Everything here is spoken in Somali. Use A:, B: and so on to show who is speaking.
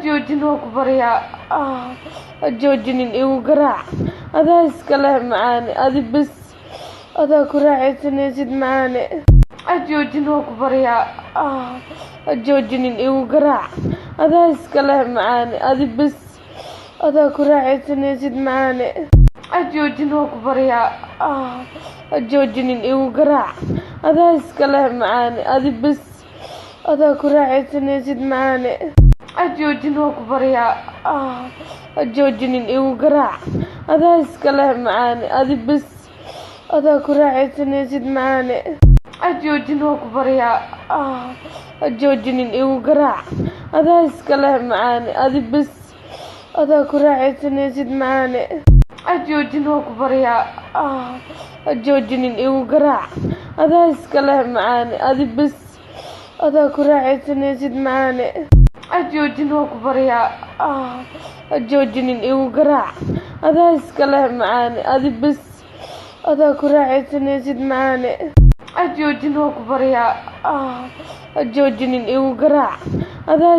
A: joojin oo ku baryaa ha joojinin igu garaac adaa iskale macaane adi bes adaa ku raaxaysanaysid macaane ha joojin oo ku baryaa ha joojinin igu garaac adaa iskale macaane adi bes adaa ku raaxaysanaysid macaane ha joojin oo ku baryaa ha joojinin igu garaac adaa iskale macaane adi bes adaa ku raaxaysanaysid macaane ha joojin oo ku baryaa ha joojinin igu garaac adaa iskale macaane adi bes adaa ku raaxaysanaysid macaane ha joojin oo ku baryaa ha joojinin igu garaac adaa iskale macaane adi bes adaa ku raaxaysanaysid macaane ha joojin oo ku baryaa ha joojinin igu garaac adaa iskale macaane adi bes adaa ku raaxaysanaysid macaane ha joojin oo ku baryaa ha joojinin igu garaac adaa iskale macaane adi bes adaa ku raaxaysanaysid macaane ha joojin oo ku baryaa ha joojinin igu garaac adaa